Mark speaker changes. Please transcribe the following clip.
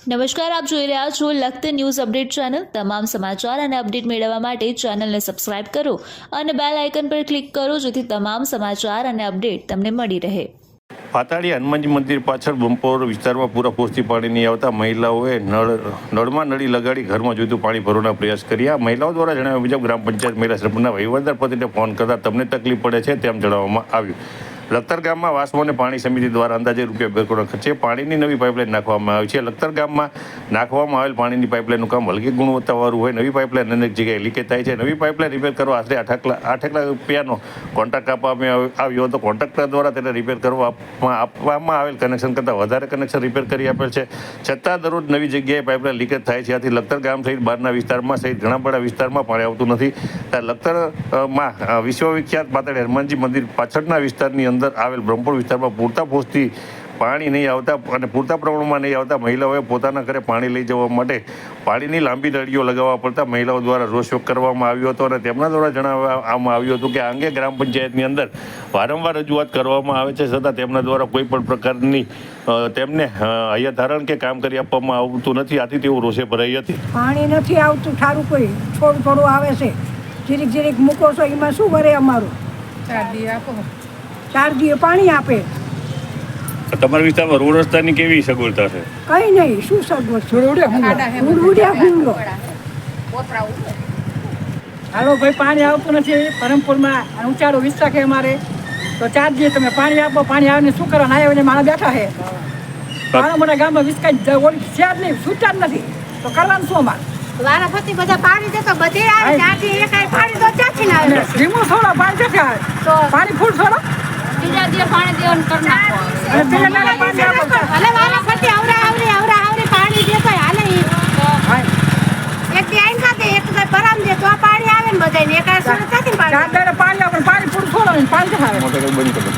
Speaker 1: નમસ્કાર, આપ જોઈ રહ્યા છો લખત ન્યૂઝ અપડેટ ચેનલ। તમામ સમાચાર અને અપડેટ મેળવવા માટે ચેનલને સબસ્ક્રાઇબ કરો અને બેલ આઇકન પર ક્લિક કરો જેથી તમામ સમાચાર અને અપડેટ તમને મળી રહે।
Speaker 2: પાતાળી હનુમાનજી મંદિર પાછળ બમ્પોર વિસ્તારમાં પૂરા પોસ્તી પાણી નહીં આવતા મહિલાઓએ નળમાં નળી લગાડી ઘરમાં જોઈતું પાણી ભરવાના પ્રયાસ કર્યા। મહિલાઓ દ્વારા જણાવ્યા મુજબ ગ્રામ પંચાયત મહિલા સરપંચના વહીવટદાર પતિને ફોન કરતા તમને તકલીફ પડે છે તેમ જણાવવામાં આવ્યું। લખતર ગામમાં વાસ્મોને પાણી સમિતિ દ્વારા અંદાજે ₹2 કરોડ ખર્ચે પાણીની નવી પાઇપલાઇન નાખવામાં આવી છે। લખતર ગામમાં નાખવામાં આવેલ પાણીની પાઇપલાઇનનું કામ હલકી ગુણવત્તાવાળું હોય નવી પાઇપલાઇન અનેક જગ્યાએ લીકેજ થાય છે। નવી પાઇપલાઇન રિપેર કરવા આશરે 8 લાખ રૂપિયાનો કોન્ટ્રાક્ટ આપવામાં આવ્યો હતો। કોન્ટ્રાક્ટર દ્વારા તેને રિપેર આપવામાં આવેલ કનેક્શન કરતાં વધારે કનેક્શન રિપેર કરી આપેલ છે, છતાં દરરોજ નવી જગ્યાએ પાઇપલાઇન લીકેજ થાય છે। આથી લખતર ગામ સહિત બહારના વિસ્તારમાં સહિત ઘણા બધા વિસ્તારમાં પાણી આવતું નથી। લખતરમાં વિશ્વવિખ્યાત પાતાળી હનુમાનજી મંદિર પાછળના વિસ્તારની અંદર આવેલ બ્રહ્મપુર વિસ્તારમાં પૂરતા પોસ્તી પાણી નહીં આવતા અને પૂરતા પ્રમાણમાં નહીં આવતા મહિલાઓએ પોતાના ઘરે પાણી લઈ જવા માટે પાણીની લાંબી નળીઓ લગાવવા પડતા મહિલાઓ દ્વારા રોષ વ્યક્ત કરવામાં આવ્યો હતો અને તેમના દ્વારા જણાવવામાં આવ્યું હતું કે આ અંગે ગ્રામ પંચાયતની અંદર વારંવાર રજૂઆત કરવામાં આવે છે, છતાં તેમના દ્વારા કોઈ પણ પ્રકારની તેમને હૈયાધારણ કે કામ કરી આપવામાં આવતું નથી। આથી તેઓ રોષે ભરાઈ હતી।
Speaker 3: પાણી નથી આવતું, સારું કોઈ થોડું આવે છે, જીરીક મૂકો છો એમાં શું કરે અમારું? 4 દી પાણી આપે।
Speaker 2: તમારા વિસ્તારમાં રોડ રસ્તાની કેવી સગવડતા છે?
Speaker 3: કઈ નહીં, શું સગવડ? હાલો ભાઈ, પાણી આવતું નથી પરમપુરમાં, ઊંચાડો વિસ્તાર છે અમારે, તો 4 દી તમે પાણી આપો। પાણી આવીને શું કરવા? ના આવીને માણસ બેઠા છે મારા મોટા ગામમાં વિસ્કાઈ ઓલી છે જ નહીં, છૂટા જ નથી, તો કરવાનું શું અમારે?
Speaker 4: વારાફરતી બધા પાણી દેતો બધે આવે, ત્યાંથી એકાઈ પાણી તો ક્યાંથી ના આવે?
Speaker 3: ધીમું છોડો, પાણી ક્યાંથી આવે? તો પાણી ફૂલ છોડો,
Speaker 4: બીજા દિવસ પાણી દેવાનું કરી નાખો।
Speaker 3: અને બીજા દાડે પાણી આપો।
Speaker 4: ભલે વારાફરતી આવરે પાણી દેતો હાલે ઈ એક દી આઈને ખાતે એક દી બરામ દે તો આ પાણી આવે ને બધાને એકાઈ સુરત નથી પાણી
Speaker 3: 4 દાડે પાણી આપે, પાણી ફૂલ છોડો, પાણી ક્યાંથી આવે?
Speaker 2: બંધ કરો।